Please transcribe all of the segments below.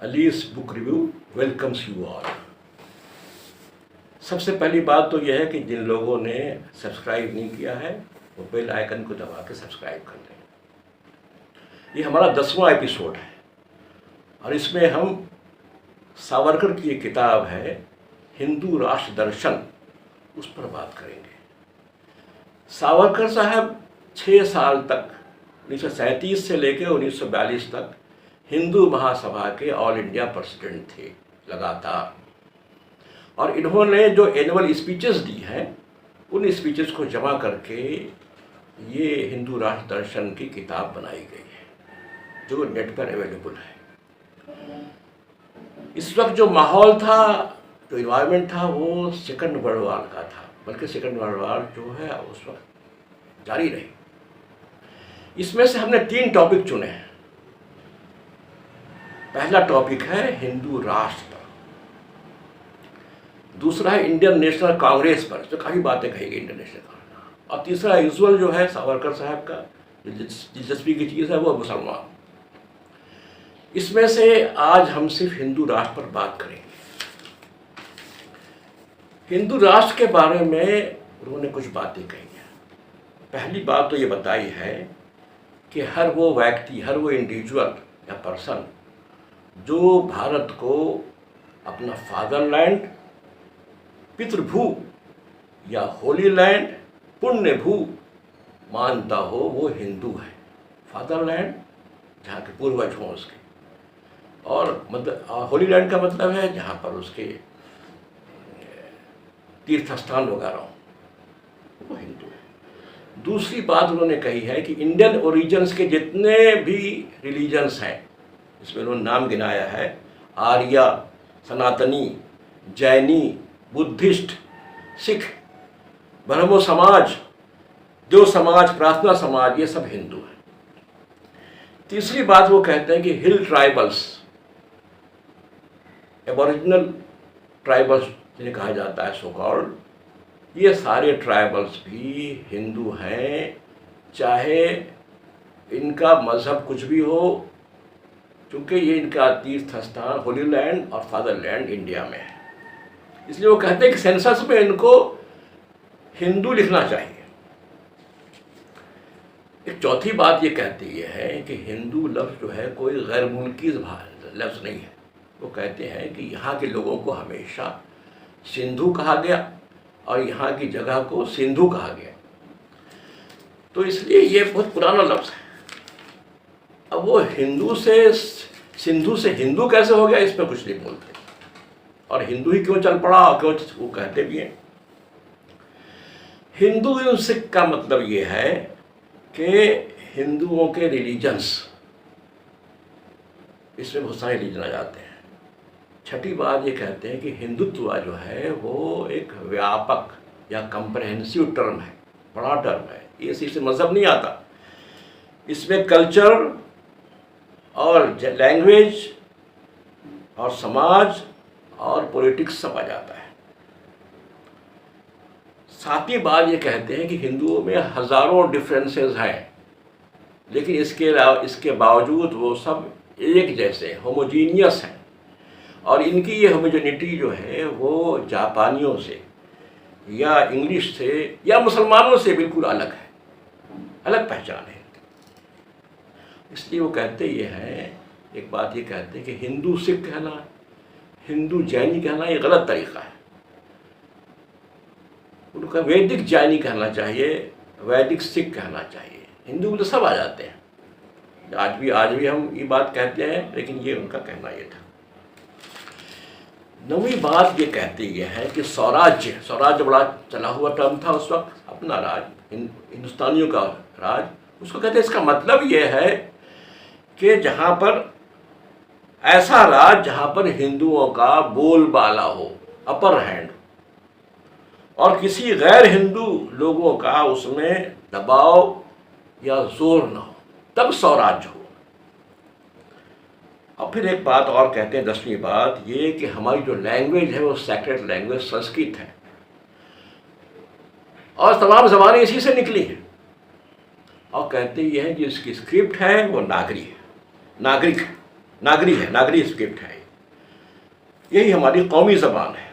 अलीस book review welcomes you all. सबसे पहली बात तो यह है कि जिन लोगों ने सब्सक्राइब नहीं किया है वो बेल आइकन को दबा के सब्सक्राइब कर लें। ये हमारा 10वां एपिसोड है और इसमें हम सावरकर की एक किताब है हिंदू राष्ट्र दर्शन, उस पर बात करेंगे। सावरकर साहब 6 साल तक 1937 से लेकर 1942 तक हिंदू महासभा के ऑल इंडिया प्रेसिडेंट थे लगातार, और इन्होंने जो एनुअल स्पीचेस दी हैं उन स्पीचेस को जमा करके ये हिंदू राष्ट्र दर्शन की किताब बनाई गई है जो नेट पर अवेलेबल है। इस वक्त जो माहौल था, जो इन्वायरमेंट था, वो सेकंड वर्ल्ड वार का था, बल्कि सेकंड वर्ल्ड वार जो है उस वक्त जारी रही। इसमें से हमने 3 टॉपिक चुने हैं। पहला टॉपिक है हिंदू राष्ट्र पर, दूसरा है इंडियन नेशनल कांग्रेस पर, जो काफ़ी बातें कही गई इंडियन नेशनल कांग्रेस, और तीसरा यूजुअल जो है सावरकर साहब का दिलचस्पी की चीज़ है वो मुसलमान। इसमें से आज हम सिर्फ हिंदू राष्ट्र पर बात करेंगे। हिंदू राष्ट्र के बारे में उन्होंने कुछ बातें कही हैं। पहली बात तो ये बताई है कि हर वो व्यक्ति, हर वो इंडिविजुअल या पर्सन जो भारत को अपना फादरलैंड, पितृभू या होली लैंड, पुण्य भू मानता हो, वो हिंदू है। फादरलैंड जहाँ के पूर्वज हों उसके, और मतलब होली लैंड का मतलब है जहाँ पर उसके तीर्थ स्थान वगैरह हों, वो हिंदू है। दूसरी बात उन्होंने कही है कि इंडियन ओरिजिन्स के जितने भी रिलीजन्स हैं, इसमें उन्होंने नाम गिनाया है, आर्या, सनातनी, जैनी, बुद्धिस्ट, सिख, ब्रह्मो समाज, देव समाज, प्रार्थना समाज, ये सब हिंदू हैं। तीसरी बात वो कहते हैं कि हिल ट्राइबल्स, एबोरिजिनल ट्राइबल्स जिन्हें कहा जाता है सो कॉल्ड, ये सारे ट्राइबल्स भी हिंदू हैं, चाहे इनका मज़हब कुछ भी हो, क्योंकि ये इनका तीर्थ स्थान होली लैंड और फादरलैंड इंडिया में है। इसलिए वो कहते हैं कि सेंसस में इनको हिंदू लिखना चाहिए। एक चौथी बात ये कहती है कि हिंदू लफ्ज़ जो है कोई गैर मुल्की लफ्ज़ नहीं है। वो कहते हैं कि यहाँ के लोगों को हमेशा सिंधु कहा गया और यहाँ की जगह को सिंधु कहा गया, तो इसलिए ये बहुत पुराना लफ्ज़ है। अब वो हिंदू से, सिंधु से हिंदू कैसे हो गया, इस पर कुछ नहीं बोलते, और हिंदू ही क्यों चल पड़ा, क्यों वो कहते भी हैं। हिंदू एवं सिख का मतलब ये है कि हिंदुओं के रिलीजन्स, इसमें बहुत सारे रिलीजन आ जाते हैं। छठी बात ये कहते हैं कि हिंदुत्व जो है वो एक व्यापक या कंप्रहेंसिव टर्म है, बड़ा टर्म है। ये सिर्फ से मज़हब नहीं आता, इसमें कल्चर और लैंग्वेज और समाज और पॉलिटिक्स सब आ जाता है। सातवीं बात ये कहते हैं कि हिंदुओं में हज़ारों डिफरेंसेस हैं, लेकिन इसके बावजूद वो सब एक जैसे होमोजीनियस हैं, और इनकी ये होमोजेनिटी जो है वो जापानियों से या इंग्लिश से या मुसलमानों से बिल्कुल अलग है, अलग पहचान है। इसलिए वो कहते ये हैं, एक बात ये कहते हैं कि हिंदू सिख कहना, हिंदू जैनी कहना ये गलत तरीका है। उनका वैदिक जैनी कहना चाहिए, वैदिक सिख कहना चाहिए। हिंदू तो सब आ जाते हैं, आज भी हम ये बात कहते हैं, लेकिन ये उनका कहना ये था। 9वीं बात ये कहती ये है कि स्वराज्य बड़ा चला हुआ टर्म था उस वक्त, अपना राज, हिंदुस्तानियों का राज, उसको कहते हैं। इसका मतलब ये है कि जहाँ पर ऐसा राज जहाँ पर हिंदुओं का बोलबाला हो, अपर हैंड, और किसी गैर हिंदू लोगों का उसमें दबाव या जोर न हो, तब स्वराज्य हो। और फिर एक बात और कहते हैं, 10वीं बात ये कि हमारी जो लैंग्वेज है वो सैक्रेड लैंग्वेज संस्कृत है, और तमाम ज़बानें इसी से निकली हैं। और कहते ये हैं कि इसकी स्क्रिप्ट है वो नागरिक है। नागरी है, नागरी स्क्रिप्ट है, यही हमारी कौमी ज़बान है।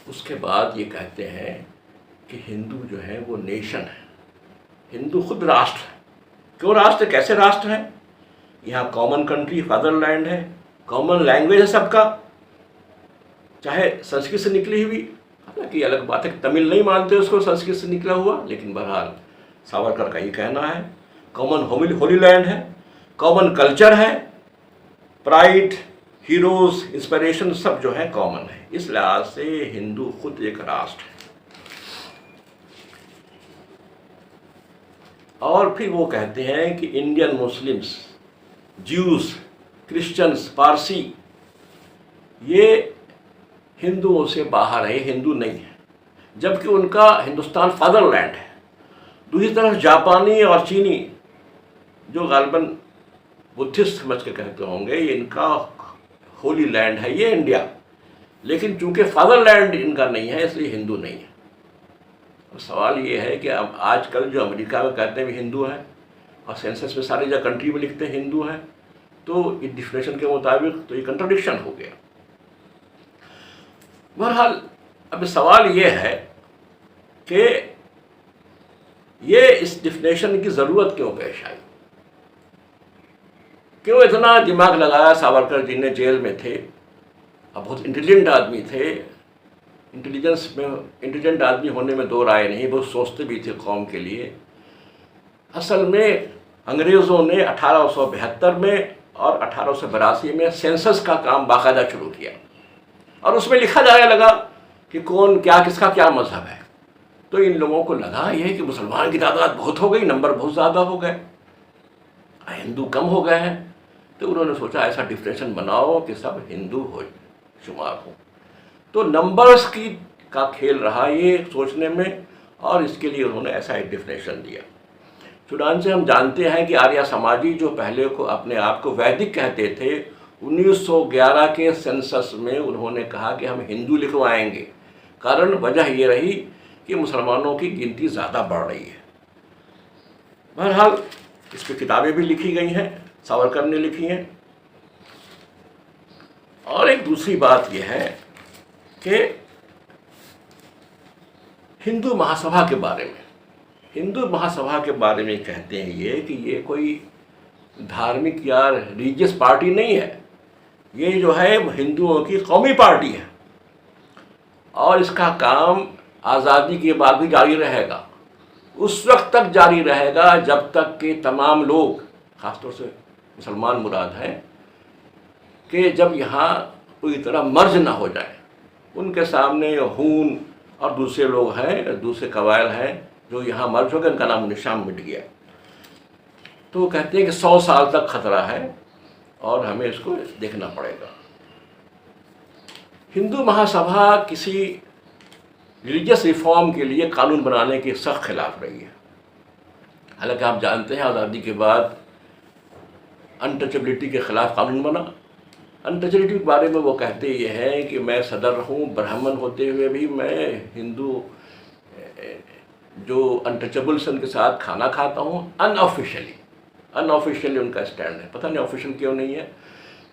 उसके बाद ये कहते हैं कि हिंदू जो है वो नेशन है, हिंदू खुद राष्ट्र है। क्यों राष्ट्र, कैसे राष्ट्र है? यहाँ कॉमन कंट्री, फादरलैंड है, कॉमन लैंग्वेज है सबका, चाहे संस्कृत से निकली हुई, हालांकि अलग बात है तमिल नहीं मानते उसको संस्कृत से निकला हुआ, लेकिन बहरहाल सावरकर का ही कहना है। कॉमन होली लैंड है, कॉमन कल्चर है, प्राइड, हीरोज, इंस्पिरेशन सब जो है कॉमन है। इस लिहाज से हिंदू खुद एक राष्ट्र है। और फिर वो कहते हैं कि Indian Muslims, juice, Christians, Parsi ये हिंदुओं से बाहर है, हिंदू नहीं है, जबकि उनका हिंदुस्तान फादरलैंड है। दूसरी तरफ जापानी और चीनी जो गालिबन बुद्धिस्ट समझ के कहते होंगे, ये इनका होली लैंड है ये इंडिया, लेकिन चूंकि फादरलैंड इनका नहीं है इसलिए हिंदू नहीं है। और सवाल ये है कि अब आजकल जो अमेरिका में कहते हैं हिंदू हैं और सेंसस में सारी जगह कंट्री में लिखते हैं हिंदू हैं, तो इस डिफिनेशन के मुताबिक तो ये कंट्राडिक्शन हो गया। बहरहाल अब सवाल ये है कि ये इस डिफिनेशन की ज़रूरत क्यों पेश आई, क्यों इतना दिमाग लगाया? सावरकर जी ने जेल में थे, अब बहुत इंटेलिजेंट आदमी थे, इंटेलिजेंट आदमी होने में दो राय नहीं, बहुत सोचते भी थे कौम के लिए। असल में अंग्रेज़ों ने 1872 में और 1882 में सेंसस का काम बाकायदा शुरू किया और उसमें लिखा जाने लगा कि कौन क्या, किसका क्या मजहब है। तो इन लोगों को लगा यह कि मुसलमान की तादाद बहुत हो गई, नंबर बहुत ज़्यादा हो गए, हिंदू कम हो गए हैं। तो उन्होंने सोचा ऐसा डिफिनेशन बनाओ कि सब हिंदू हो शुमार हो। तो नंबर्स का खेल रहा ये सोचने में, और इसके लिए उन्होंने ऐसा एक डिफिनेशन दिया। चुनांचे हम जानते हैं कि आर्य समाजी जो पहले को अपने आप को वैदिक कहते थे, 1911 के सेंसस में उन्होंने कहा कि हम हिंदू लिखवाएंगे। कारण वजह ये रही कि मुसलमानों की गिनती ज़्यादा बढ़ रही है। बहरहाल इस पर किताबें भी लिखी गई हैं, सावरकर ने लिखी हैं। और एक दूसरी बात यह है कि हिंदू महासभा के बारे में, हिंदू महासभा के बारे में कहते हैं ये कि ये कोई धार्मिक या रिलीजियस पार्टी नहीं है, ये जो है हिंदुओं की कौमी पार्टी है और इसका काम आज़ादी के बाद भी जारी रहेगा, उस वक्त तक जारी रहेगा जब तक कि तमाम लोग, ख़ासतौर से मुसलमान मुराद हैं, कि जब यहाँ पूरी तरह मर्ज ना हो जाए। उनके सामने हून और दूसरे लोग हैं, दूसरे कबाइल हैं जो यहाँ मर्ज हो गए, उनका नाम निशान मिट गया। तो वो कहते हैं कि 100 साल तक खतरा है और हमें इसको देखना पड़ेगा। हिंदू महासभा किसी रिलीजियस रिफॉर्म के लिए कानून बनाने के सख्त खिलाफ रही है। हालांकि आप जानते हैं आज़ादी के बाद अनटचेबिलिटी के ख़िलाफ़ कानून बना। अनटचेबिलिटी के बारे में वो कहते ये हैं कि मैं सदर हूँ, ब्राह्मण होते हुए भी मैं हिंदू जो अनटचेबल्स उनके साथ खाना खाता हूँ अनऑफिशियली उनका स्टैंड है, पता नहीं ऑफिशियल क्यों नहीं है।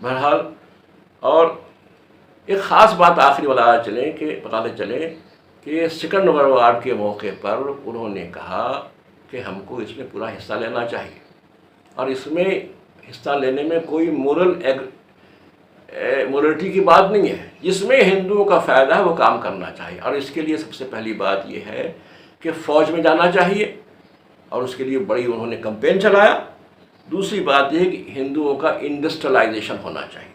बहरहाल और एक ख़ास बात आखिरी वाला बताते चले कि सेकंड वर्ल्ड वॉर के मौके पर उन्होंने कहा कि हमको इसमें पूरा हिस्सा लेना चाहिए और इसमें हिस्सा लेने में कोई मोरलिटी की बात नहीं है, जिसमें हिंदुओं का फ़ायदा है वो काम करना चाहिए। और इसके लिए सबसे पहली बात ये है कि फ़ौज में जाना चाहिए और उसके लिए बड़ी उन्होंने कैंपेन चलाया। दूसरी बात यह है कि हिंदुओं का इंडस्ट्रियलाइजेशन होना चाहिए।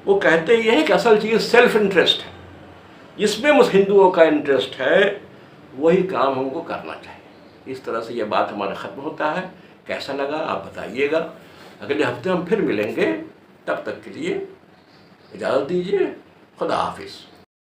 वो कहते ये हैं कि असल चीज़ सेल्फ इंटरेस्ट है, जिसमें उस हिंदुओं का इंटरेस्ट है वही काम हमको करना चाहिए। इस तरह से ये बात हमारा ख़त्म होता है। कैसा लगा आप बताइएगा। अगले हफ्ते हम फिर मिलेंगे, तब तक के लिए इजाज़त दीजिए। खुदा हाफिज़।